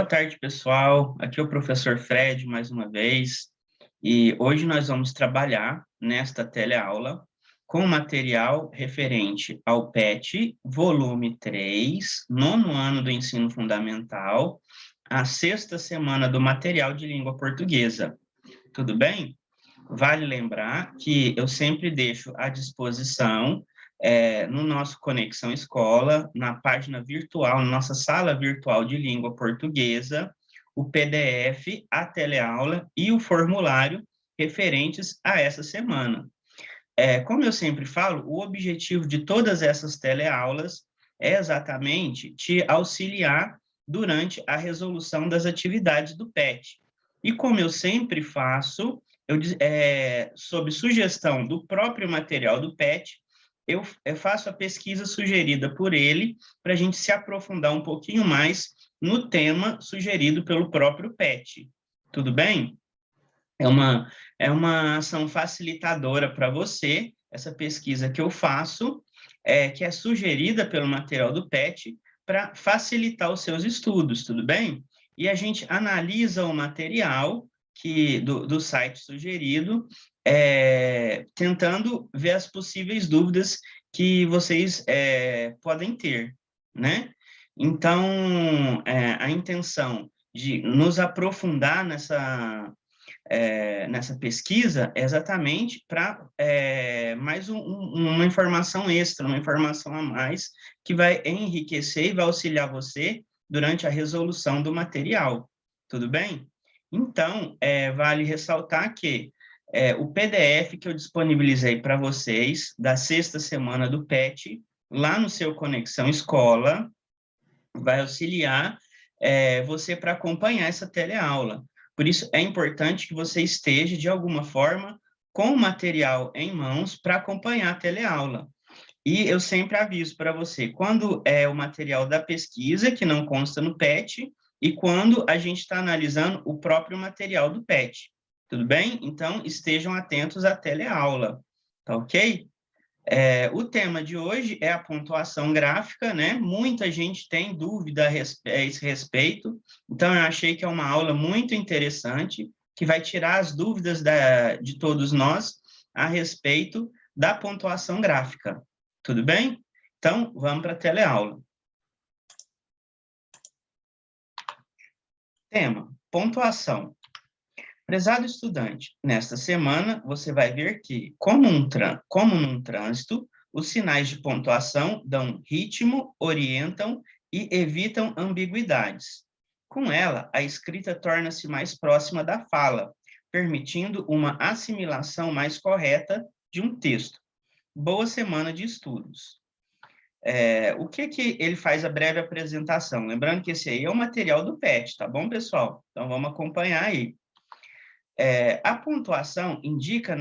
Boa tarde, pessoal. Aqui é o professor Fred, mais uma vez, e hoje nós vamos trabalhar nesta teleaula com material referente ao PET, volume 3, nono ano do ensino fundamental, a sexta semana do material de língua portuguesa. Tudo bem? Vale lembrar que eu sempre deixo à disposição no nosso Conexão Escola, na página virtual, na nossa sala virtual de língua portuguesa, o PDF, a teleaula e o formulário referentes a essa semana. Como eu sempre falo, o objetivo de todas essas teleaulas é exatamente te auxiliar durante a resolução das atividades do PET. E como eu sempre faço, sob sugestão do próprio material do PET, eu faço a pesquisa sugerida por ele para a gente se aprofundar um pouquinho mais no tema sugerido pelo próprio PET. Tudo bem? É uma ação facilitadora para você, essa pesquisa que eu faço, que é sugerida pelo material do PET, para facilitar os seus estudos, tudo bem? E a gente analisa o material do site sugerido, tentando ver as possíveis dúvidas que vocês podem ter, né? Então, a intenção de nos aprofundar nessa pesquisa é exatamente para mais uma informação extra, uma informação a mais, que vai enriquecer e vai auxiliar você durante a resolução do material. Tudo bem? Então, vale ressaltar que o PDF que eu disponibilizei para vocês, da sexta semana do PET, lá no seu Conexão Escola, vai auxiliar você para acompanhar essa teleaula. Por isso, é importante que você esteja, de alguma forma, com o material em mãos para acompanhar a teleaula. E eu sempre aviso para você, quando é o material da pesquisa, que não consta no PET, e quando a gente está analisando o próprio material do PET. Tudo bem? Então, estejam atentos à teleaula. Tá ok? O tema de hoje é a pontuação gráfica, né? Muita gente tem dúvida a esse respeito, então eu achei que é uma aula muito interessante, que vai tirar as dúvidas de todos nós a respeito da pontuação gráfica. Tudo bem? Então, vamos para a teleaula. Tema: pontuação. Prezado estudante, nesta semana você vai ver que, como num trânsito, os sinais de pontuação dão ritmo, orientam e evitam ambiguidades. Com ela, a escrita torna-se mais próxima da fala, permitindo uma assimilação mais correta de um texto. Boa semana de estudos. O que ele faz a breve apresentação? Lembrando que esse aí é o material do PET, tá bom, pessoal? Então, vamos acompanhar aí. A pontuação indica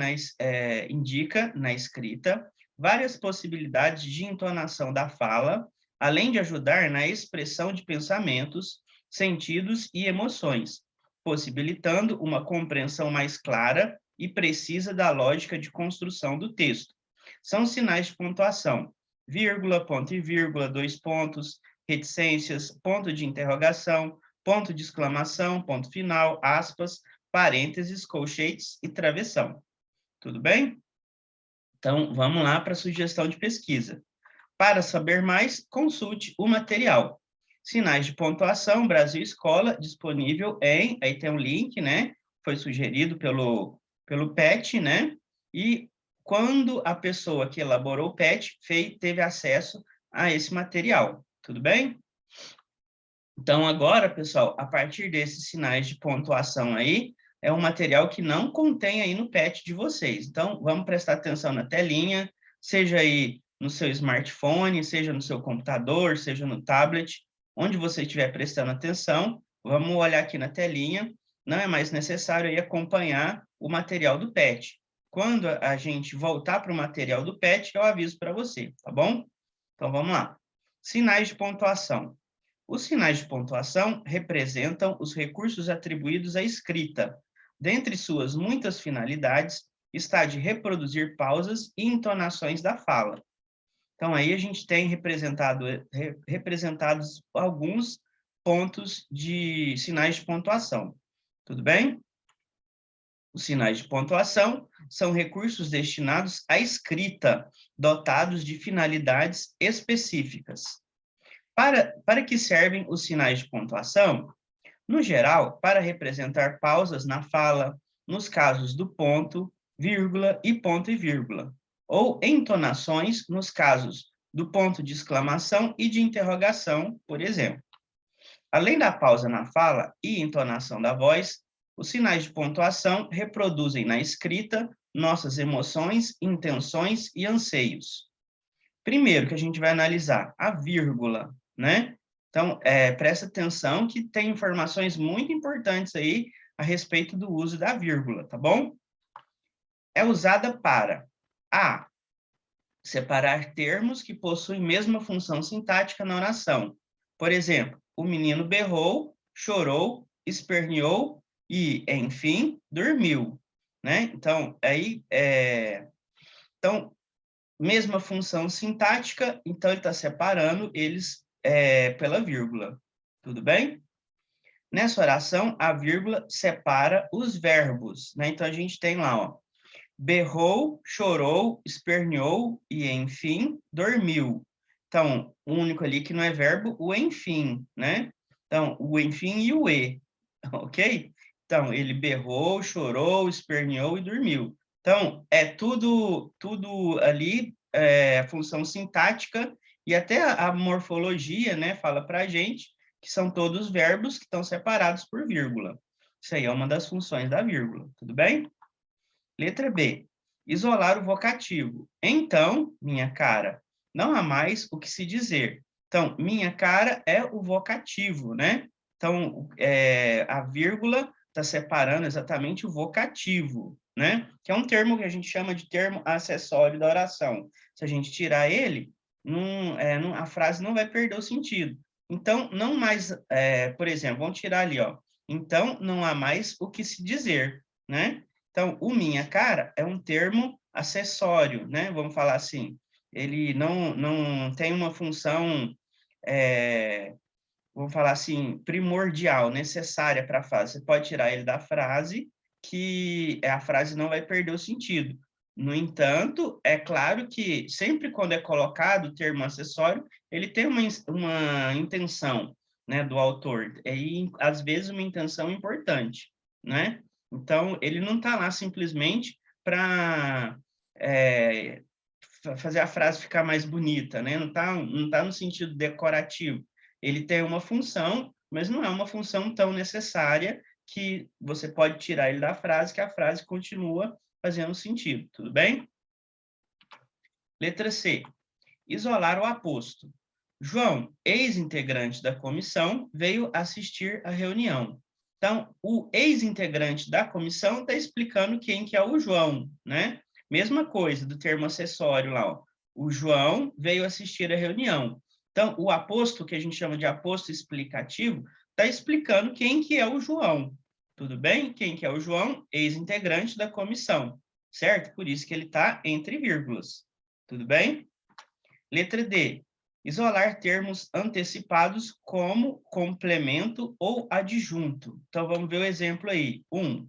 na escrita várias possibilidades de entonação da fala, além de ajudar na expressão de pensamentos, sentidos e emoções, possibilitando uma compreensão mais clara e precisa da lógica de construção do texto. São sinais de pontuação: vírgula, ponto e vírgula, dois pontos, reticências, ponto de interrogação, ponto de exclamação, ponto final, aspas, parênteses, colchetes e travessão. Tudo bem? Então, vamos lá para a sugestão de pesquisa. Para saber mais, consulte o material. Sinais de pontuação, Brasil Escola, disponível aí tem um link, né? Foi sugerido pelo PET, né? E quando a pessoa que elaborou o PET teve acesso a esse material. Tudo bem? Então, agora, pessoal, a partir desses sinais de pontuação aí, é um material que não contém aí no PET de vocês. Então, vamos prestar atenção na telinha, seja aí no seu smartphone, seja no seu computador, seja no tablet, onde você estiver prestando atenção, vamos olhar aqui na telinha. Não é mais necessário aí acompanhar o material do PET. Quando a gente voltar para o material do PET, eu aviso para você, tá bom? Então, vamos lá. Sinais de pontuação. Os sinais de pontuação representam os recursos atribuídos à escrita. Dentre suas muitas finalidades, está de reproduzir pausas e entonações da fala. Então, aí a gente tem representados alguns pontos de sinais de pontuação. Tudo bem? Os sinais de pontuação são recursos destinados à escrita, dotados de finalidades específicas. Para que servem os sinais de pontuação? No geral, para representar pausas na fala, nos casos do ponto, vírgula e ponto e vírgula, ou entonações nos casos do ponto de exclamação e de interrogação, por exemplo. Além da pausa na fala e entonação da voz, os sinais de pontuação reproduzem na escrita nossas emoções, intenções e anseios. Primeiro que a gente vai analisar a vírgula, né? Então, presta atenção que tem informações muito importantes aí a respeito do uso da vírgula, tá bom? É usada para A, separar termos que possuem mesma função sintática na oração. Por exemplo, o menino berrou, chorou, esperneou e, enfim, dormiu, né? Então, mesma função sintática, então ele está separando eles pela vírgula. Tudo bem? Nessa oração, a vírgula separa os verbos, né? Então, a gente tem lá, ó, berrou, chorou, esperneou e, enfim, dormiu. Então, o único ali que não é verbo, o enfim, né? Então, o enfim e o e, ok? Então, ele berrou, chorou, esperneou e dormiu. Então, é tudo ali, função sintática e até a morfologia, né, fala para a gente que são todos verbos que estão separados por vírgula. Isso aí é uma das funções da vírgula, tudo bem? Letra B. Isolar o vocativo. Então, minha cara, não há mais o que se dizer. Então, minha cara é o vocativo, né? Então, a vírgula está separando exatamente o vocativo, né? Que é um termo que a gente chama de termo acessório da oração. Se a gente tirar ele, a frase não vai perder o sentido. Então, não mais, por exemplo, vamos tirar ali, ó. Então, não há mais o que se dizer, né? Então, o minha cara é um termo acessório, né? Vamos falar assim. Ele não tem uma função, vamos falar assim, primordial, necessária para a frase. Você pode tirar ele da frase, que a frase não vai perder o sentido. No entanto, é claro que sempre quando é colocado o termo acessório, ele tem uma intenção, né, do autor. E, às vezes, uma intenção importante, né? Então, ele não está lá simplesmente para fazer a frase ficar mais bonita, né? Não tá no sentido decorativo. Ele tem uma função, mas não é uma função tão necessária que você pode tirar ele da frase, que a frase continua fazendo sentido, tudo bem? Letra C. Isolar o aposto. João, ex-integrante da comissão, veio assistir à reunião. Então, o ex-integrante da comissão está explicando quem que é o João, né? Mesma coisa do termo acessório lá, ó. O João veio assistir à reunião. Então, o aposto, que a gente chama de aposto explicativo, está explicando quem que é o João. Tudo bem? Quem que é o João? Ex-integrante da comissão, certo? Por isso que ele está entre vírgulas. Tudo bem? Letra D. Isolar termos antecipados como complemento ou adjunto. Então, vamos ver o exemplo aí. 1.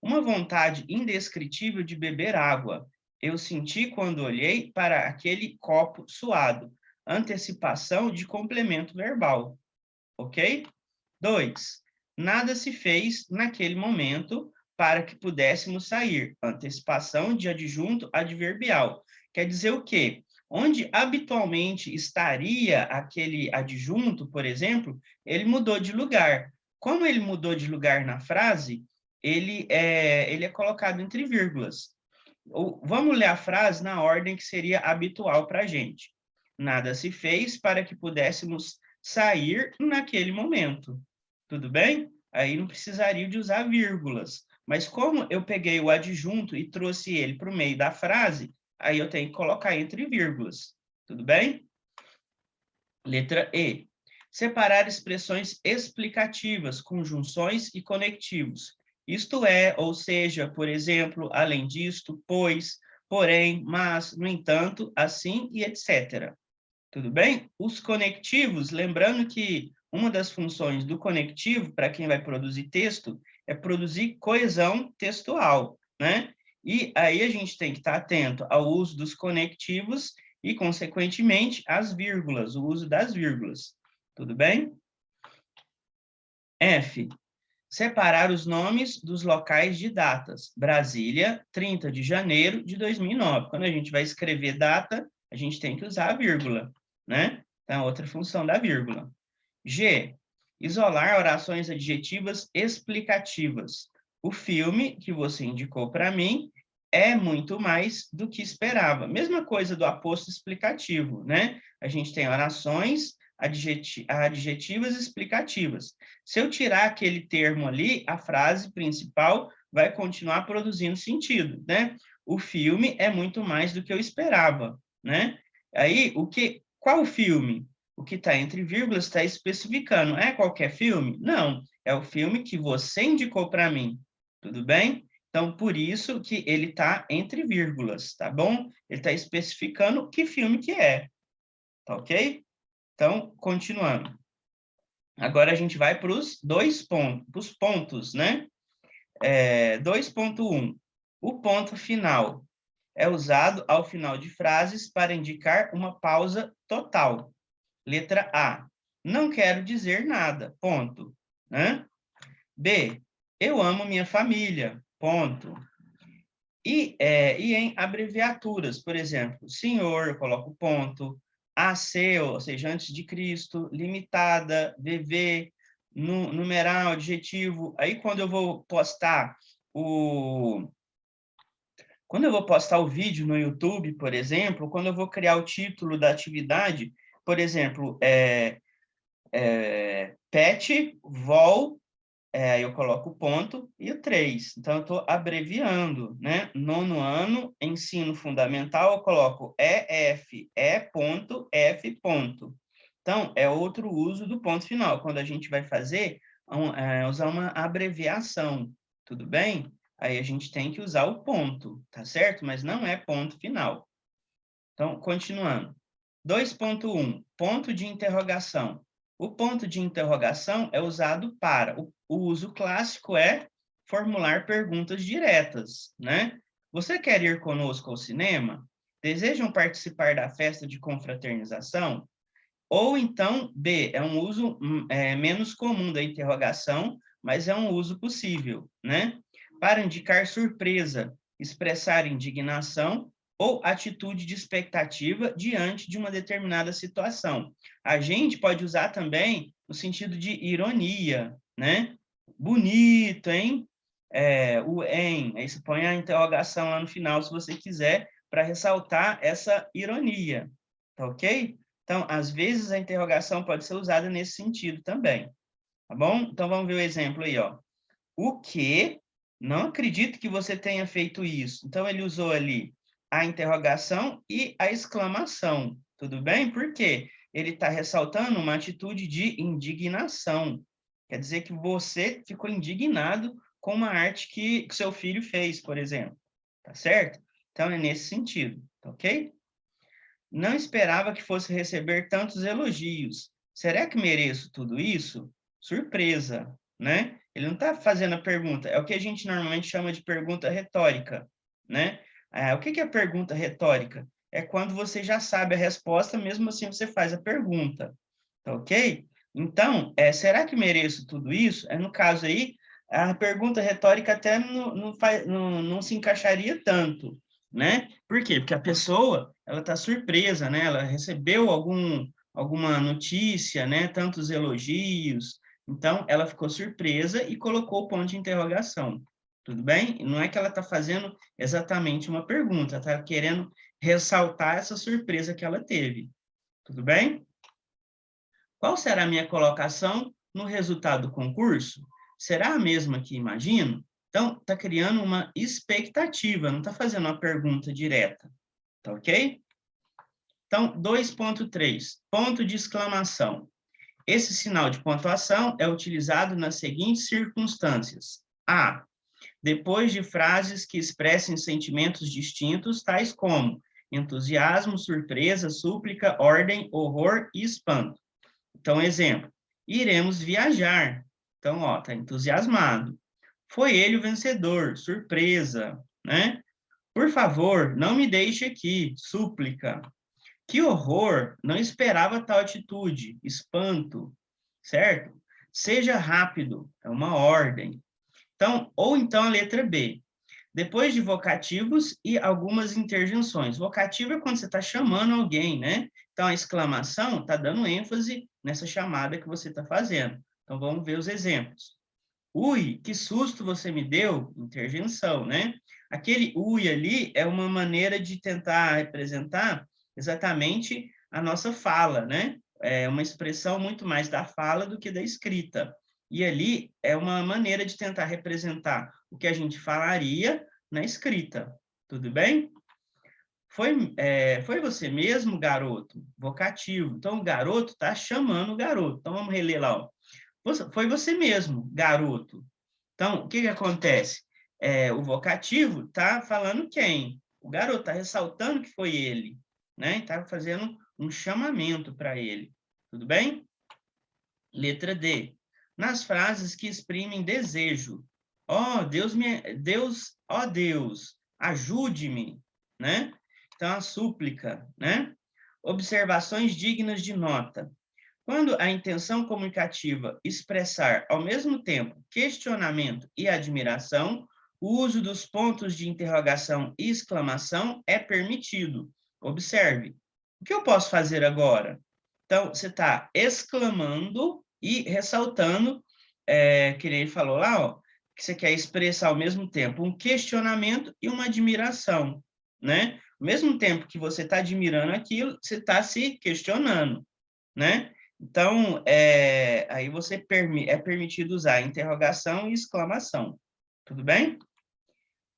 Uma vontade indescritível de beber água. Eu senti quando olhei para aquele copo suado. Antecipação de complemento verbal. Ok? 2. Nada se fez naquele momento para que pudéssemos sair. Antecipação de adjunto adverbial. Quer dizer o quê? Onde habitualmente estaria aquele adjunto, por exemplo, ele mudou de lugar. Como ele mudou de lugar na frase, ele é colocado entre vírgulas. Vamos ler a frase na ordem que seria habitual para a gente. Nada se fez para que pudéssemos sair naquele momento. Tudo bem? Aí não precisaria de usar vírgulas. Mas como eu peguei o adjunto e trouxe ele para o meio da frase, aí eu tenho que colocar entre vírgulas. Tudo bem? Letra E. Separar expressões explicativas, conjunções e conectivos. Isto é, ou seja, por exemplo, além disto, pois, porém, mas, no entanto, assim e etc. Tudo bem? Os conectivos, lembrando que uma das funções do conectivo, para quem vai produzir texto, é produzir coesão textual, né? E aí a gente tem que estar atento ao uso dos conectivos e, consequentemente, às vírgulas, o uso das vírgulas. Tudo bem? F. Separar os nomes dos locais de datas. Brasília, 30 de janeiro de 2009. Quando a gente vai escrever data, a gente tem que usar a vírgula, né? Então, outra função da vírgula. G. Isolar orações adjetivas explicativas. O filme que você indicou para mim é muito mais do que esperava. Mesma coisa do aposto explicativo, né? A gente tem orações adjetivas explicativas. Se eu tirar aquele termo ali, a frase principal vai continuar produzindo sentido, né? O filme é muito mais do que eu esperava, né? Aí, qual filme? O que está entre vírgulas está especificando. É qualquer filme? Não, é o filme que você indicou para mim. Tudo bem? Então, por isso que ele está entre vírgulas, tá bom? Ele está especificando que filme que é. Tá ok? Então, continuando. Agora a gente vai para os pontos, né? 2.1. O ponto final é usado ao final de frases para indicar uma pausa total. Letra A. Não quero dizer nada. Ponto. Né? B. Eu amo minha família. Ponto. E em abreviaturas, por exemplo, senhor, eu coloco ponto. AC, ou seja, antes de Cristo, limitada, VV, numeral, adjetivo. Aí, quando eu vou postar o vídeo no YouTube, por exemplo, quando eu vou criar o título da atividade, por exemplo, pet, vol, aí eu coloco o ponto e o 3. Então, eu estou abreviando, né? 9º ano, ensino fundamental, eu coloco EF, E.F. Então, é outro uso do ponto final, quando a gente vai fazer, usar uma abreviação, tudo bem? Aí a gente tem que usar o ponto, tá certo? Mas não é ponto final. Então, continuando. 2.1, ponto de interrogação. O ponto de interrogação é usado para... O uso clássico é formular perguntas diretas, né? Você quer ir conosco ao cinema? Desejam participar da festa de confraternização? Ou então, B, é um uso menos comum da interrogação, mas é um uso possível, né? Para indicar surpresa, expressar indignação ou atitude de expectativa diante de uma determinada situação. A gente pode usar também no sentido de ironia, né? Bonito, hein? O em, aí você põe a interrogação lá no final, se você quiser, para ressaltar essa ironia, tá ok? Então, às vezes, a interrogação pode ser usada nesse sentido também, tá bom? Então, vamos ver o exemplo aí, ó. O que? Não acredito que você tenha feito isso. Então, ele usou ali a interrogação e a exclamação, tudo bem? Por quê? Ele está ressaltando uma atitude de indignação. Quer dizer que você ficou indignado com uma arte que seu filho fez, por exemplo. Tá certo? Então, é nesse sentido, tá ok? Não esperava que fosse receber tantos elogios. Será que mereço tudo isso? Surpresa, né? Ele não está fazendo a pergunta. É o que a gente normalmente chama de pergunta retórica, né? O que é pergunta retórica? É quando você já sabe a resposta, mesmo assim você faz a pergunta, tá ok? Então, será que mereço tudo isso? No caso aí, a pergunta retórica até não se encaixaria tanto, né? Por quê? Porque a pessoa, ela está surpresa, né? Ela recebeu alguma notícia, né? Tantos elogios, então ela ficou surpresa e colocou o ponto de interrogação, tudo bem? Não é que ela está fazendo exatamente uma pergunta, está querendo ressaltar essa surpresa que ela teve, tudo bem? Qual será a minha colocação no resultado do concurso? Será a mesma que imagino? Então, está criando uma expectativa, não está fazendo uma pergunta direta, tá ok? Então, 2.3, ponto de exclamação. Esse sinal de pontuação é utilizado nas seguintes circunstâncias. A. Depois de frases que expressem sentimentos distintos, tais como entusiasmo, surpresa, súplica, ordem, horror e espanto. Então, exemplo. Iremos viajar. Então, ó, tá entusiasmado. Foi ele o vencedor, surpresa, né? Por favor, não me deixe aqui, súplica. Que horror, não esperava tal atitude, espanto, certo? Seja rápido, é uma ordem. Então, ou então a letra B. Depois de vocativos e algumas interjeições. Vocativo é quando você está chamando alguém, né? Então, a exclamação está dando ênfase nessa chamada que você está fazendo. Então, vamos ver os exemplos. Ui, que susto você me deu! Interjeição, né? Aquele ui ali é uma maneira de tentar representar exatamente a nossa fala, né? É uma expressão muito mais da fala do que da escrita. E ali é uma maneira de tentar representar o que a gente falaria na escrita. Tudo bem? Foi você mesmo, garoto? Vocativo. Então, o garoto está chamando o garoto. Então, vamos reler lá. Ó. Foi você mesmo, garoto. Então, o que que acontece? O vocativo está falando quem? O garoto está ressaltando que foi ele, né? Está fazendo um chamamento para ele. Tudo bem? Letra D. Nas frases que exprimem desejo. Ó, ó Deus, ajude-me, né? Então, a súplica, né? Observações dignas de nota. Quando a intenção comunicativa expressar, ao mesmo tempo, questionamento e admiração, o uso dos pontos de interrogação e exclamação é permitido. Observe. O que eu posso fazer agora? Então, você está exclamando e ressaltando, que ele falou lá, ó, que você quer expressar ao mesmo tempo um questionamento e uma admiração, né? Ao mesmo tempo que você está admirando aquilo, você está se questionando, né? Então, aí é permitido usar interrogação e exclamação. Tudo bem?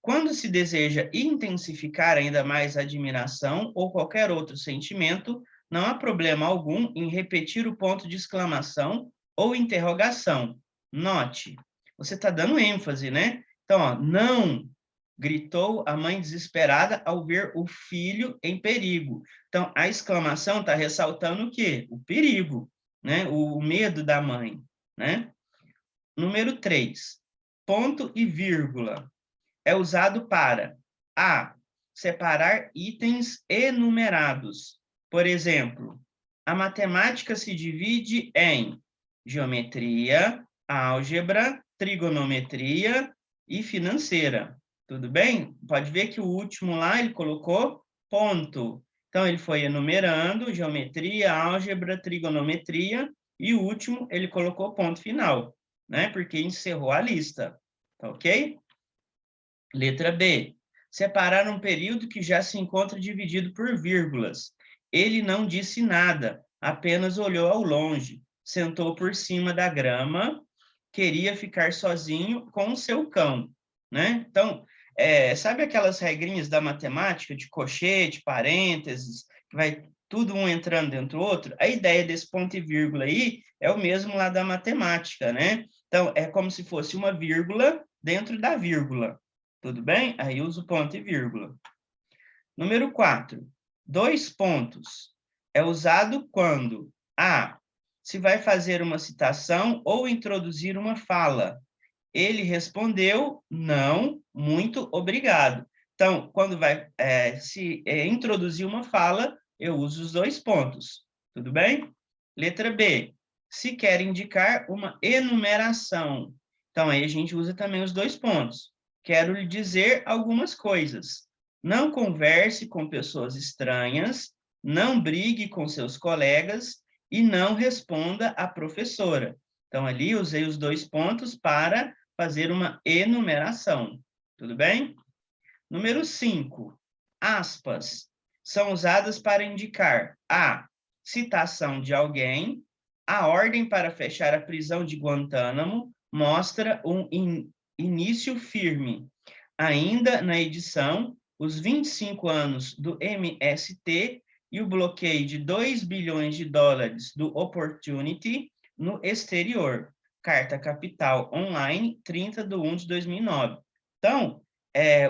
Quando se deseja intensificar ainda mais a admiração ou qualquer outro sentimento, não há problema algum em repetir o ponto de exclamação ou interrogação. Note, você está dando ênfase, né? Então, ó, não, gritou a mãe desesperada ao ver o filho em perigo. Então, a exclamação está ressaltando o quê? O perigo, né? O medo da mãe, né? Número 3, ponto e vírgula é usado para A. Separar itens enumerados. Por exemplo, a matemática se divide em geometria, álgebra, trigonometria e financeira. Tudo bem? Pode ver que o último lá ele colocou ponto. Então, ele foi enumerando geometria, álgebra, trigonometria e o último ele colocou ponto final, né? Porque encerrou a lista. Tá ok? Letra B. Separar um período que já se encontra dividido por vírgulas. Ele não disse nada, apenas olhou ao longe, sentou por cima da grama, queria ficar sozinho com o seu cão, né? Então, sabe aquelas regrinhas da matemática de cochete, parênteses, que vai tudo um entrando dentro do outro? A ideia desse ponto e vírgula aí é o mesmo lá da matemática, né? Então, é como se fosse uma vírgula dentro da vírgula. Tudo bem? Aí uso ponto e vírgula. Número 4. 2 pontos. É usado quando A. Se vai fazer uma citação ou introduzir uma fala. Ele respondeu, não, muito obrigado. Então, quando vai se introduzir uma fala, eu uso os 2 pontos. Tudo bem? Letra B. Se quer indicar uma enumeração. Então, aí a gente usa também os 2 pontos. Quero lhe dizer algumas coisas. Não converse com pessoas estranhas, não brigue com seus colegas e não responda à professora. Então, ali usei os 2 pontos para fazer uma enumeração. Tudo bem? Número 5. Aspas. São usadas para indicar a citação de alguém, a ordem para fechar a prisão de Guantánamo mostra um início firme. Ainda na edição, os 25 anos do MST e o bloqueio de 2 bilhões de dólares do Opportunity no exterior. Carta Capital Online, 30/1/2009. Então,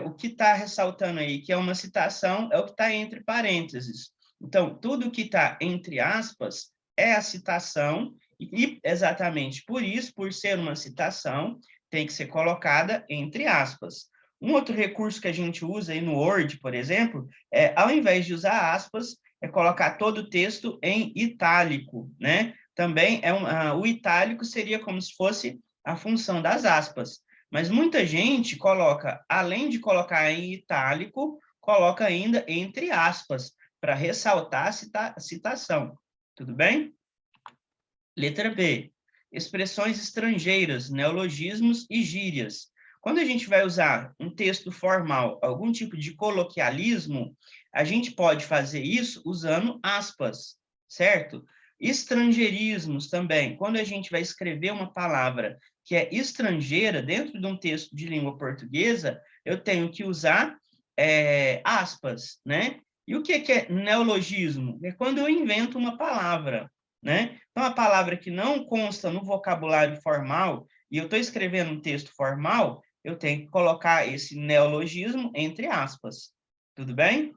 o que está ressaltando aí, que é uma citação, é o que está entre parênteses. Então, tudo que está entre aspas é a citação E exatamente por isso, por ser uma citação, tem que ser colocada entre aspas. Um outro recurso que a gente usa aí no Word, por exemplo, ao invés de usar aspas, é colocar todo o texto em itálico, né? Também o itálico seria como se fosse a função das aspas. Mas muita gente coloca, além de colocar em itálico, coloca ainda entre aspas, para ressaltar a citação. Tudo bem? Letra B. Expressões estrangeiras, neologismos e gírias. Quando a gente vai usar um texto formal, algum tipo de coloquialismo, a gente pode fazer isso usando aspas, certo? Estrangeirismos também. Quando a gente vai escrever uma palavra que é estrangeira dentro de um texto de língua portuguesa, eu tenho que usar aspas, né? E o que é neologismo? É quando eu invento uma palavra, né? Então, a palavra que não consta no vocabulário formal, e eu estou escrevendo um texto formal, eu tenho que colocar esse neologismo entre aspas. Tudo bem?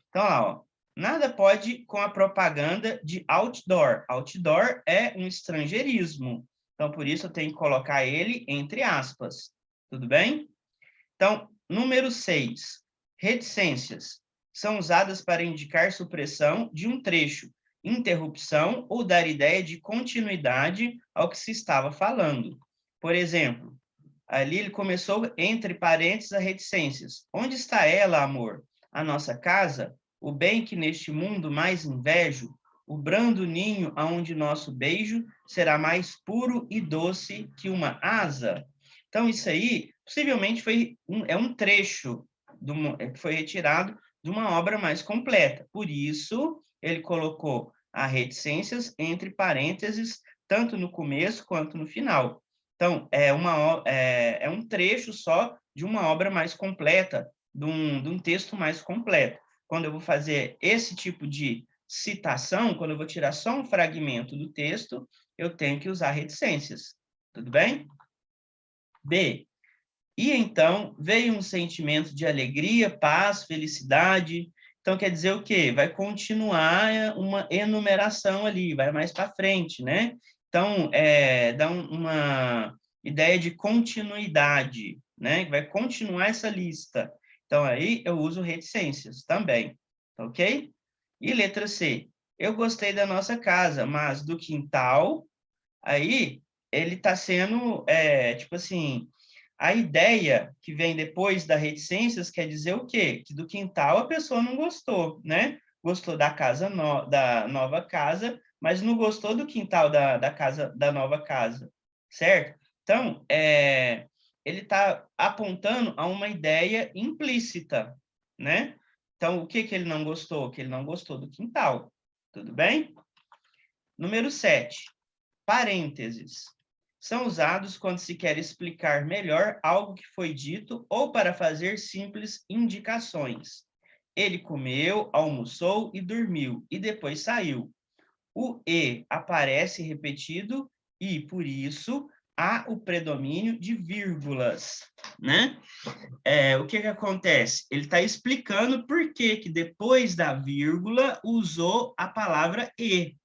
Então, lá, ó, nada pode com a propaganda de outdoor. Outdoor é um estrangeirismo. Então, por isso, eu tenho que colocar ele entre aspas. Tudo bem? Então, número 6. Reticências. São usadas para indicar supressão de um trecho, interrupção ou dar ideia de continuidade ao que se estava falando. Por exemplo, ali ele começou entre parênteses a reticências. Onde está ela, amor? A nossa casa? O bem que neste mundo mais invejo? O brando ninho aonde nosso beijo será mais puro e doce que uma asa? Então, isso aí, possivelmente, é um trecho que foi retirado de uma obra mais completa. Por isso, ele colocou a reticências entre parênteses, tanto no começo quanto no final. Então, é um trecho só de uma obra mais completa, de um texto mais completo. Quando eu vou fazer esse tipo de citação, quando eu vou tirar só um fragmento do texto, eu tenho que usar reticências. Tudo bem? B. E então veio um sentimento de alegria, paz, felicidade. Então quer dizer o quê? Vai continuar uma enumeração ali, vai mais para frente, né? Então dá uma ideia de continuidade, né? Vai continuar essa lista. Então aí eu uso reticências também, ok? E letra C. Eu gostei da nossa casa, mas do quintal, aí ele está sendo, tipo assim, a ideia que vem depois da reticências quer dizer o quê? Que do quintal a pessoa não gostou, né? Gostou da casa da nova casa, mas não gostou do quintal da casa da nova casa, certo? Então, ele está apontando a uma ideia implícita, né? Então, o que que ele não gostou? Que ele não gostou do quintal, tudo bem? Número 7. Parênteses. São usados quando se quer explicar melhor algo que foi dito ou para fazer simples indicações. Ele comeu, almoçou e dormiu, e depois saiu. O e aparece repetido e, por isso, há o predomínio de vírgulas, né? O que que acontece? Ele está explicando por que que depois da vírgula usou a palavra e.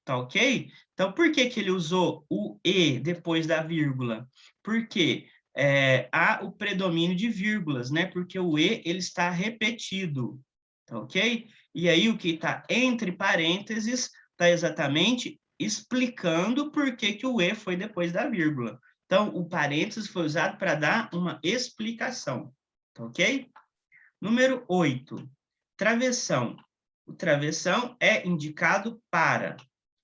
Tá ok? Então, por que que ele usou o e depois da vírgula? Porque há o predomínio de vírgulas, né? Porque o e, ele está repetido, tá ok? E aí, o que está entre parênteses está exatamente explicando por que que o e foi depois da vírgula. Então, o parênteses foi usado para dar uma explicação, tá ok? Número 8. Travessão. O travessão é indicado para...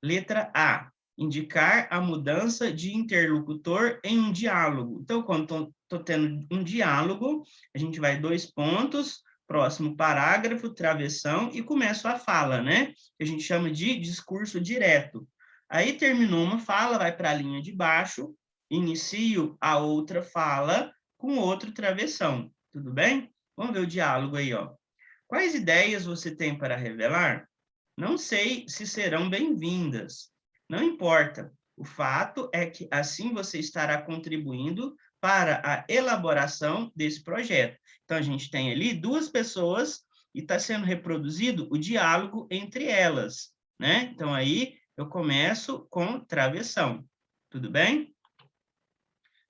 Letra A, indicar a mudança de interlocutor em um diálogo. Então, quando estou tendo um diálogo, a gente vai 2 pontos, próximo parágrafo, travessão, e começa a fala, né? Que a gente chama de discurso direto. Aí terminou uma fala, vai para a linha de baixo, inicio a outra fala com outro travessão. Tudo bem? Vamos ver o diálogo aí, ó. Quais ideias você tem para revelar? Não sei se serão bem-vindas. Não importa. O fato é que assim você estará contribuindo para a elaboração desse projeto. Então, a gente tem ali 2 pessoas e está sendo reproduzido o diálogo entre elas, né? Então, aí eu começo com travessão. Tudo bem?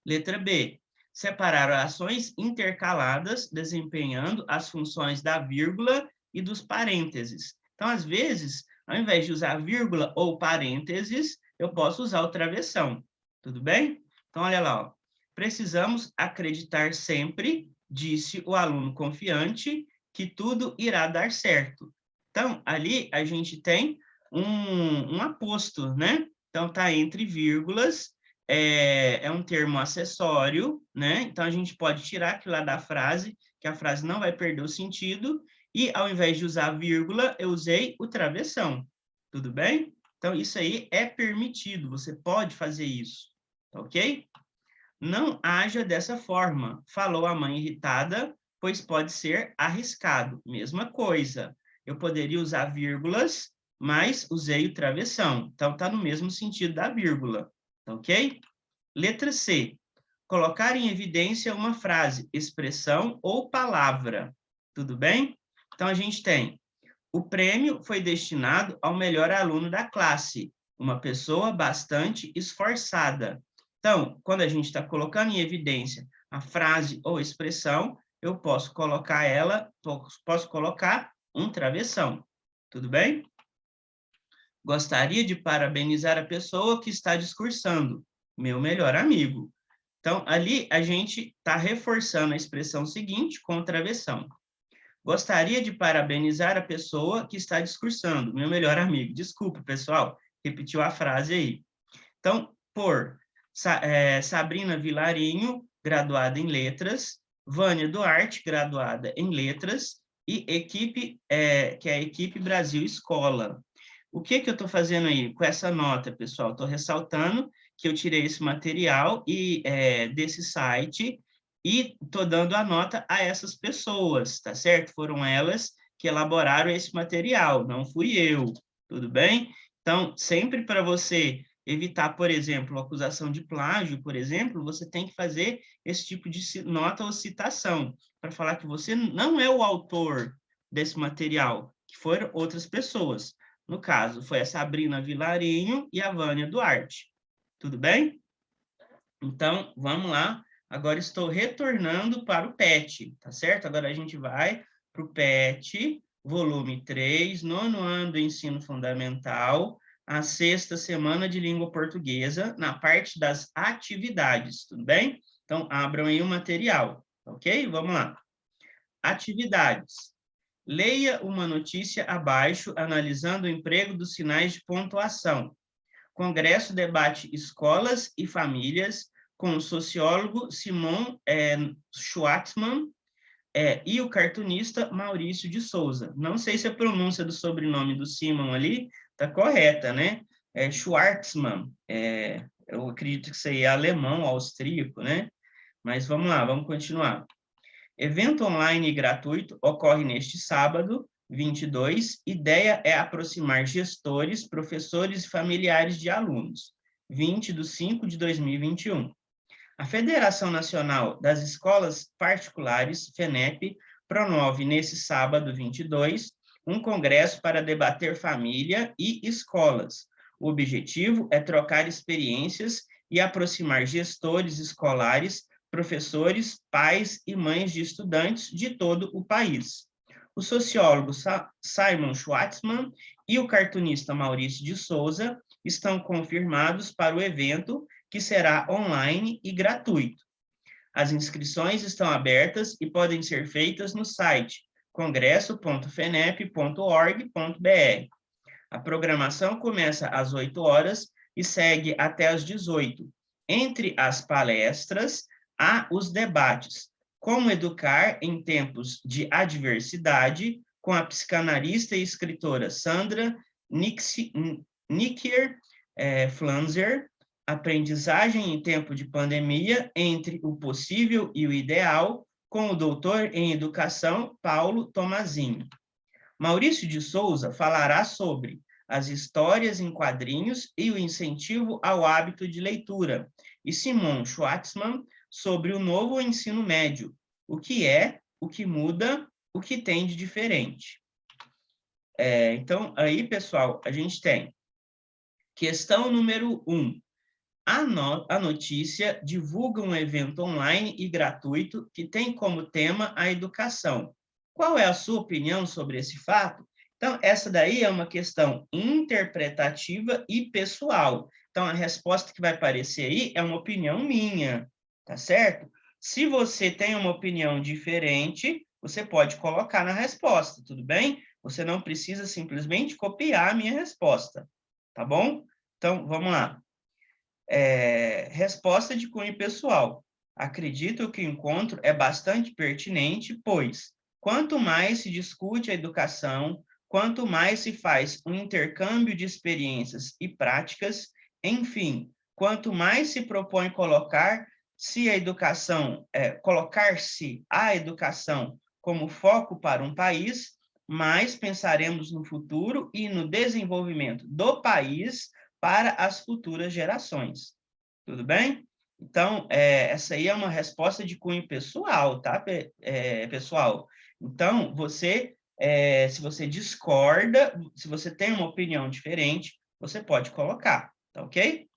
Letra B. Separar orações intercaladas, desempenhando as funções da vírgula e dos parênteses. Então, às vezes, ao invés de usar vírgula ou parênteses, eu posso usar o travessão. Tudo bem? Então, olha lá. Ó. Precisamos acreditar sempre, disse o aluno confiante, que tudo irá dar certo. Então, ali a gente tem um aposto, né? Então, está entre vírgulas, é um termo acessório, né? Então, a gente pode tirar aquilo lá da frase, que a frase não vai perder o sentido, e ao invés de usar vírgula, eu usei o travessão. Tudo bem? Então, isso aí é permitido, você pode fazer isso, ok? Não haja dessa forma, falou a mãe irritada, pois pode ser arriscado. Mesma coisa, eu poderia usar vírgulas, mas usei o travessão. Então, está no mesmo sentido da vírgula, ok? Letra C. Colocar em evidência uma frase, expressão ou palavra. Tudo bem? Então, a gente tem: o prêmio foi destinado ao melhor aluno da classe, uma pessoa bastante esforçada. Então, quando a gente está colocando em evidência a frase ou expressão, eu posso colocar um travessão. Tudo bem? Gostaria de parabenizar a pessoa que está discursando, meu melhor amigo. Então, ali a gente está reforçando a expressão seguinte com o travessão. Gostaria de parabenizar a pessoa que está discursando, meu melhor amigo. Desculpa, pessoal, repetiu a frase aí. Então, Sabrina Vilarinho, graduada em Letras, Vânia Duarte, graduada em Letras, e que é a equipe Brasil Escola. O que eu estou fazendo aí com essa nota, pessoal? Estou ressaltando que eu tirei esse material desse site e estou dando a nota a essas pessoas, tá certo? Foram elas que elaboraram esse material, não fui eu, tudo bem? Então, sempre para você evitar, por exemplo, acusação de plágio, por exemplo, você tem que fazer esse tipo de nota ou citação, para falar que você não é o autor desse material, que foram outras pessoas. No caso, foi a Sabrina Vilarinho e a Vânia Duarte. Tudo bem? Então, vamos lá. Agora estou retornando para o PET, tá certo? Agora a gente vai para o PET, volume 3, nono ano do ensino fundamental, a sexta semana de língua portuguesa, na parte das atividades, tudo bem? Então, abram aí o material, ok? Vamos lá. Atividades. Leia uma notícia abaixo, analisando o emprego dos sinais de pontuação. Congresso debate escolas e famílias com o sociólogo Simon Schwartzman e o cartunista Maurício de Souza. Não sei se a pronúncia do sobrenome do Simon ali está correta, né? Schwartzman, eu acredito que isso aí é alemão, austríaco, né? Mas vamos lá, vamos continuar. Evento online gratuito ocorre neste sábado, 22. Ideia é aproximar gestores, professores e familiares de alunos. 20/5/2021. A Federação Nacional das Escolas Particulares, FENEP, promove nesse sábado, 22, um congresso para debater família e escolas. O objetivo é trocar experiências e aproximar gestores escolares, professores, pais e mães de estudantes de todo o país. O sociólogo Simon Schwartzman e o cartunista Maurício de Souza estão confirmados para o evento, que será online e gratuito. As inscrições estão abertas e podem ser feitas no site congresso.fenep.org.br. A programação começa às 8 horas e segue até às 18. Entre as palestras, há os debates. Como educar em tempos de adversidade, com a psicanalista e escritora Sandra Nikier Flanzer, aprendizagem em tempo de pandemia, entre o possível e o ideal, com o doutor em educação Paulo Tomazinho. Maurício de Souza falará sobre as histórias em quadrinhos e o incentivo ao hábito de leitura, e Simon Schwartzman sobre o novo ensino médio, o que é, o que muda, o que tem de diferente. Então, aí, pessoal, a gente tem Questão número 1. A notícia divulga um evento online e gratuito que tem como tema a educação. Qual é a sua opinião sobre esse fato? Então, essa daí é uma questão interpretativa e pessoal. Então, a resposta que vai aparecer aí é uma opinião minha, tá certo? Se você tem uma opinião diferente, você pode colocar na resposta, tudo bem? Você não precisa simplesmente copiar a minha resposta, tá bom? Então, vamos lá. Resposta de cunho pessoal. Acredito que o encontro é bastante pertinente, pois quanto mais se discute a educação, quanto mais se faz um intercâmbio de experiências e práticas, enfim, quanto mais se propõe colocar-se a educação como foco para um país, mais pensaremos no futuro e no desenvolvimento do país para as futuras gerações. Tudo bem? Então, essa aí é uma resposta de cunho pessoal, tá, pessoal? Então, se você discorda, se você tem uma opinião diferente, você pode colocar, tá ok?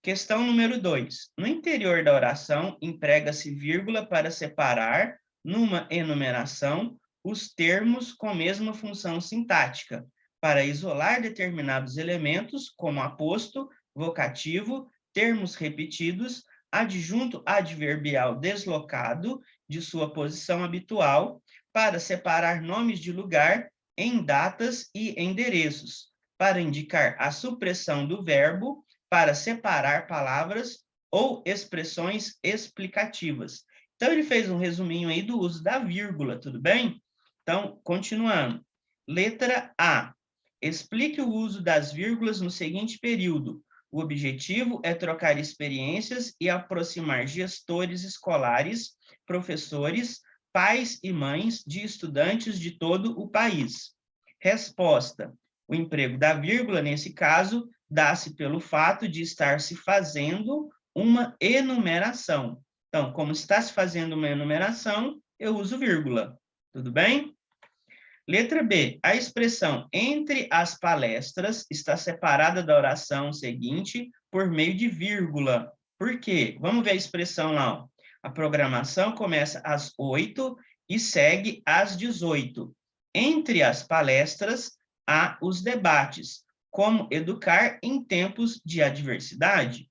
Questão número 2. No interior da oração, emprega-se vírgula para separar, numa enumeração, os termos com a mesma função sintática, para isolar determinados elementos, como aposto, vocativo, termos repetidos, adjunto adverbial deslocado de sua posição habitual, para separar nomes de lugar em datas e endereços, para indicar a supressão do verbo, para separar palavras ou expressões explicativas. Então, ele fez um resuminho aí do uso da vírgula, tudo bem? Então, continuando. Letra A. Explique o uso das vírgulas no seguinte período. O objetivo é trocar experiências e aproximar gestores escolares, professores, pais e mães de estudantes de todo o país. Resposta. O emprego da vírgula, nesse caso, dá-se pelo fato de estar se fazendo uma enumeração. Então, como está se fazendo uma enumeração, eu uso vírgula. Tudo bem? Letra B. A expressão entre as palestras está separada da oração seguinte por meio de vírgula. Por quê? Vamos ver a expressão lá. Ó. A programação começa às 8 e segue às 18. Entre as palestras, há os debates. Como educar em tempos de adversidade?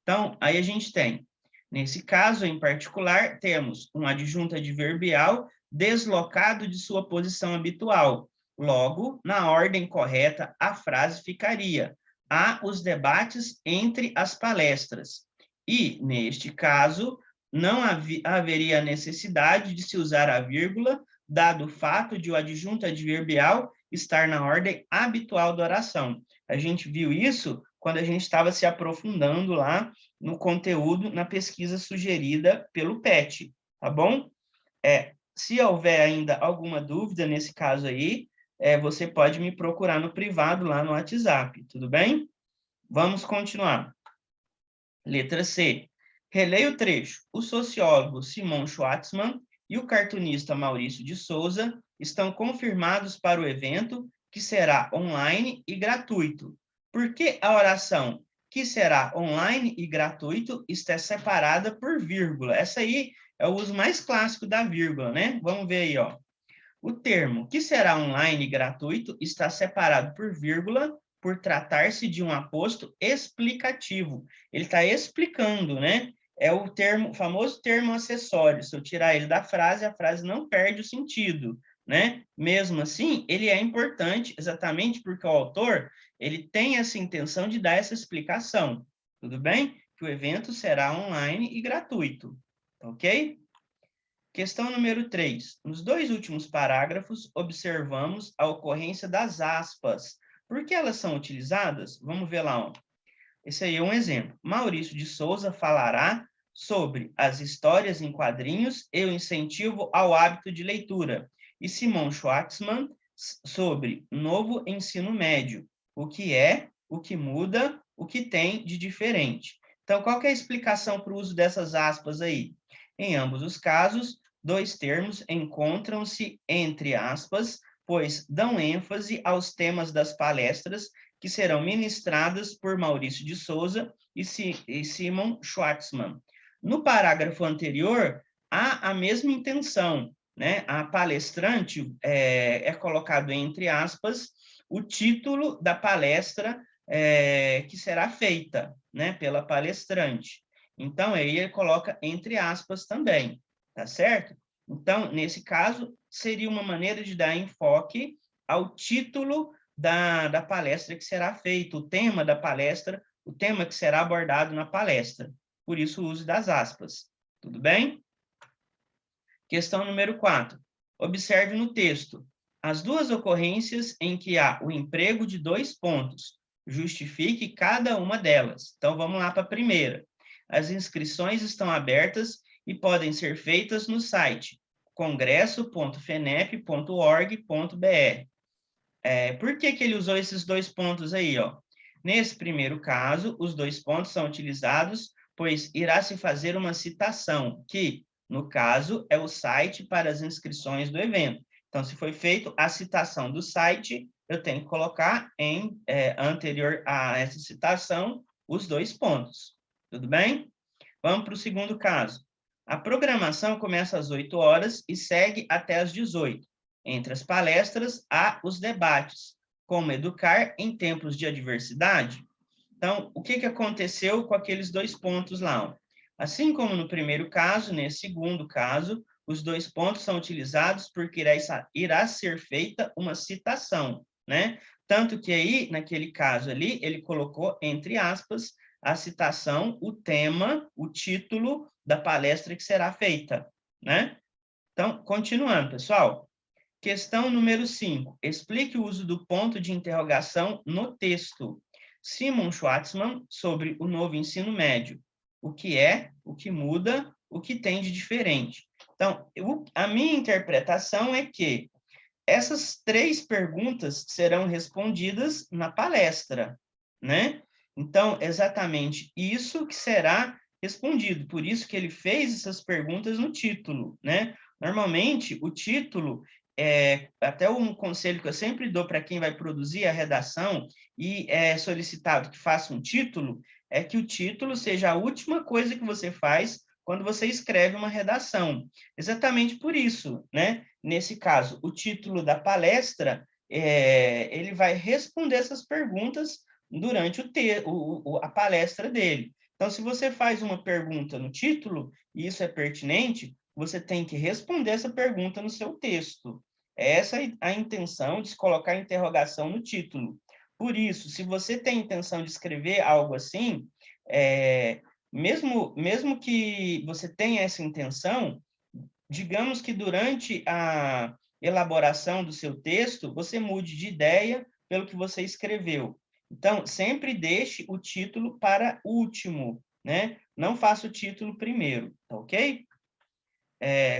Então, aí a gente tem, nesse caso em particular, temos um adjunto adverbial deslocado de sua posição habitual. Logo, na ordem correta, a frase ficaria: há os debates entre as palestras. E, neste caso, não haveria necessidade de se usar a vírgula, dado o fato de o adjunto adverbial estar na ordem habitual da oração. A gente viu isso quando a gente estava se aprofundando lá no conteúdo, na pesquisa sugerida pelo PET, tá bom? Se houver ainda alguma dúvida nesse caso aí, você pode me procurar no privado lá no WhatsApp, tudo bem? Vamos continuar. Letra C. Releia o trecho. O sociólogo Simon Schwartzman e o cartunista Maurício de Souza estão confirmados para o evento, que será online e gratuito. Por que a oração que será online e gratuito está separada por vírgula? Essa aí é o uso mais clássico da vírgula, né? Vamos ver aí, ó. O termo que será online e gratuito está separado por vírgula por tratar-se de um aposto explicativo. Ele está explicando, né? É o famoso termo acessório. Se eu tirar ele da frase, a frase não perde o sentido, né? Mesmo assim, ele é importante exatamente porque o autor, ele tem essa intenção de dar essa explicação. Tudo bem? Que o evento será online e gratuito, ok? Questão número 3. Nos dois últimos parágrafos, observamos a ocorrência das aspas. Por que elas são utilizadas? Vamos ver lá. Ó. Esse aí é um exemplo. Maurício de Souza falará sobre as histórias em quadrinhos e o incentivo ao hábito de leitura. E Simon Schwartzman sobre novo ensino médio. O que é, o que muda, o que tem de diferente. Então, qual que é a explicação para o uso dessas aspas aí? Em ambos os casos, dois termos encontram-se entre aspas, pois dão ênfase aos temas das palestras que serão ministradas por Maurício de Souza e Simon Schwartzman. No parágrafo anterior, há a mesma intenção, né? A palestrante é colocado entre aspas o título da palestra que será feita, né, pela palestrante. Então, aí ele coloca entre aspas também, tá certo? Então, nesse caso, seria uma maneira de dar enfoque ao título da palestra que será feita, o tema da palestra, o tema que será abordado na palestra. Por isso, o uso das aspas. Tudo bem? Questão número 4. Observe no texto. As duas ocorrências em que há o emprego de 2 pontos. Justifique cada uma delas. Então, vamos lá para a primeira. As inscrições estão abertas e podem ser feitas no site congresso.fenep.org.br. Por que ele usou esses 2 pontos aí, ó? Nesse primeiro caso, os 2 pontos são utilizados, pois irá se fazer uma citação, que, no caso, é o site para as inscrições do evento. Então, se foi feita a citação do site, eu tenho que colocar anterior a essa citação os 2 pontos. Tudo bem? Vamos para o segundo caso. A programação começa às 8 horas e segue até às 18. Entre as palestras, há os debates, como educar em tempos de adversidade. Então, o que aconteceu com aqueles 2 pontos lá? Assim como no primeiro caso, nesse segundo caso, os 2 pontos são utilizados porque irá ser feita uma citação, né? Tanto que aí, naquele caso ali, ele colocou, entre aspas, a citação, o tema, o título da palestra que será feita, né? Então, continuando, pessoal. Questão número 5. Explique o uso do ponto de interrogação no texto. Simon Schwartzman, sobre o novo ensino médio. O que é, o que muda, o que tem de diferente. Então, a minha interpretação é que essas 3 perguntas serão respondidas na palestra, né? Então, exatamente isso que será respondido. Por isso que ele fez essas perguntas no título, né? Normalmente, o título até um conselho que eu sempre dou para quem vai produzir a redação e é solicitado que faça um título, é que o título seja a última coisa que você faz quando você escreve uma redação. Exatamente por isso, né? Nesse caso, o título da palestra, ele vai responder essas perguntas durante a palestra dele. Então, se você faz uma pergunta no título, e isso é pertinente, você tem que responder essa pergunta no seu texto. Essa é a intenção de se colocar interrogação no título. Por isso, se você tem a intenção de escrever algo assim, mesmo que você tenha essa intenção, digamos que durante a elaboração do seu texto, você mude de ideia pelo que você escreveu. Então, sempre deixe o título para último, né? Não faça o título primeiro, tá ok?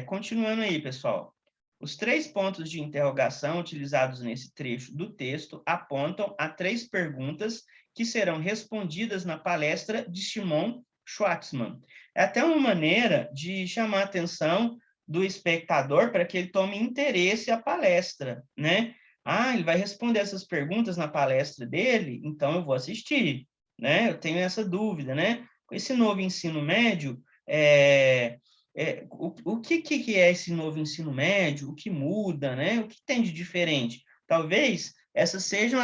Continuando aí, pessoal. Os 3 pontos de interrogação utilizados nesse trecho do texto apontam a 3 perguntas que serão respondidas na palestra de Simon Schwartzman. É até uma maneira de chamar a atenção do espectador para que ele tome interesse à palestra, né? Ele vai responder essas perguntas na palestra dele, então eu vou assistir, né? Eu tenho essa dúvida, né? Com esse novo ensino médio, o que é esse novo ensino médio? O que muda, né? O que tem de diferente? Talvez essas sejam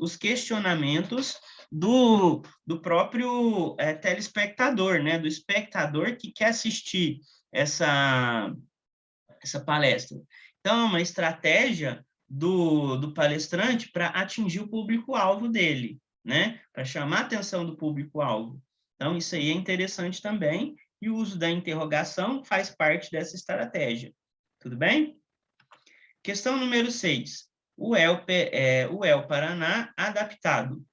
os questionamentos do próprio telespectador, né? Do espectador que quer assistir essa palestra. Então, é uma estratégia do palestrante para atingir o público-alvo dele, né? Para chamar a atenção do público-alvo. Então, isso aí é interessante também, e o uso da interrogação faz parte dessa estratégia. Tudo bem? Questão número 6. O El Paraná adaptado.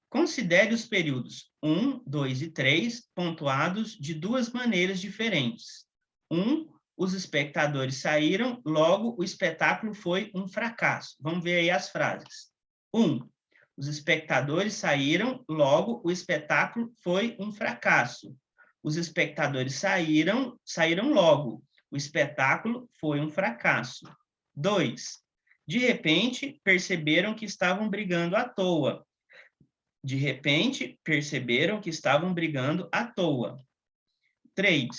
Considere os períodos 1, 2 e 3 pontuados de 2 maneiras diferentes. 1, os espectadores saíram, logo o espetáculo foi um fracasso. Vamos ver aí as frases. 1, os espectadores saíram, logo o espetáculo foi um fracasso. Os espectadores saíram logo, o espetáculo foi um fracasso. 2, de repente perceberam que estavam brigando à toa. De repente, perceberam que estavam brigando à toa. 3.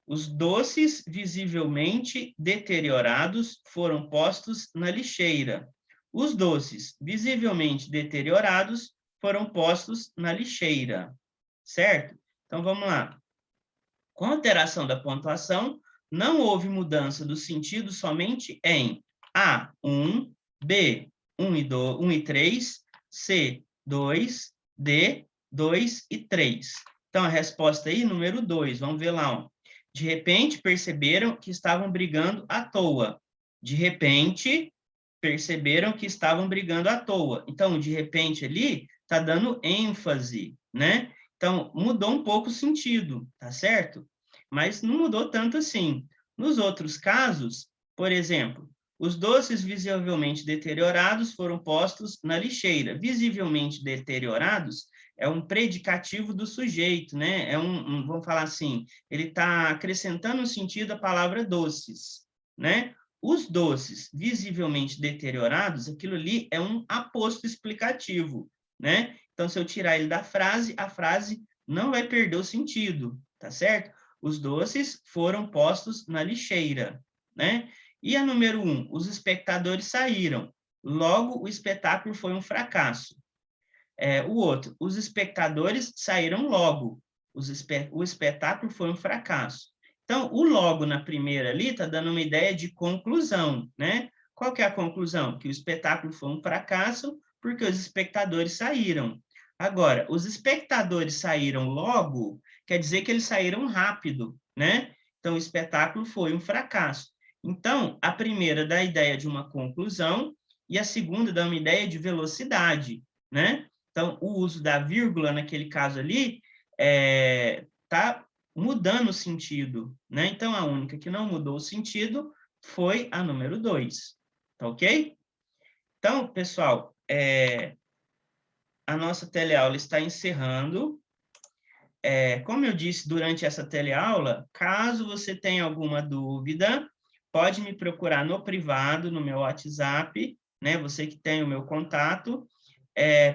Os doces visivelmente deteriorados foram postos na lixeira. Os doces visivelmente deteriorados foram postos na lixeira. Certo? Então, vamos lá. Com a alteração da pontuação, não houve mudança do sentido somente em A, 1, B, 1 e 3, C, 2, D, 2 e 3. Então, a resposta aí, número 2, vamos ver lá. Ó. De repente, perceberam que estavam brigando à toa. De repente, perceberam que estavam brigando à toa. Então, de repente, ali, está dando ênfase, né? Então, mudou um pouco o sentido, tá certo? Mas não mudou tanto assim. Nos outros casos, por exemplo, os doces visivelmente deteriorados foram postos na lixeira. Visivelmente deteriorados é um predicativo do sujeito, né? Vamos falar assim, ele está acrescentando o sentido à palavra doces, né? Os doces visivelmente deteriorados, aquilo ali é um aposto explicativo, né? Então, se eu tirar ele da frase, a frase não vai perder o sentido, tá certo? Os doces foram postos na lixeira, né? E a número 1, os espectadores saíram. Logo, o espetáculo foi um fracasso. O outro, os espectadores saíram logo. O espetáculo foi um fracasso. Então, o logo na primeira ali está dando uma ideia de conclusão, né? Qual que é a conclusão? Que o espetáculo foi um fracasso porque os espectadores saíram. Agora, os espectadores saíram logo, quer dizer que eles saíram rápido, né? Então, o espetáculo foi um fracasso. Então, a primeira dá a ideia de uma conclusão e a segunda dá uma ideia de velocidade, né? Então, o uso da vírgula, naquele caso ali, está mudando o sentido, né? Então, a única que não mudou o sentido foi a número 2, tá ok? Então, pessoal, a nossa teleaula está encerrando. Como eu disse durante essa teleaula, caso você tenha alguma dúvida, pode me procurar no privado, no meu WhatsApp, né? Você que tem o meu contato,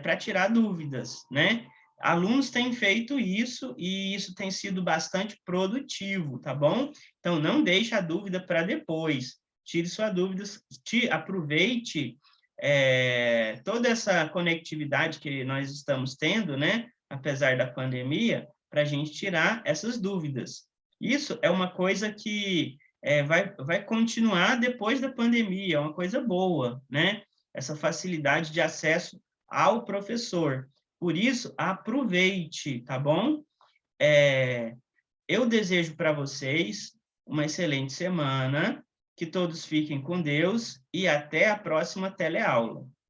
para tirar dúvidas, né? Alunos têm feito isso e isso tem sido bastante produtivo, tá bom? Então, não deixe a dúvida para depois. Tire sua dúvida, aproveite toda essa conectividade que nós estamos tendo, né? Apesar da pandemia, para a gente tirar essas dúvidas. Isso é uma coisa que vai continuar depois da pandemia, é uma coisa boa, né? Essa facilidade de acesso ao professor. Por isso, aproveite, tá bom? Eu desejo para vocês uma excelente semana, que todos fiquem com Deus e até a próxima teleaula.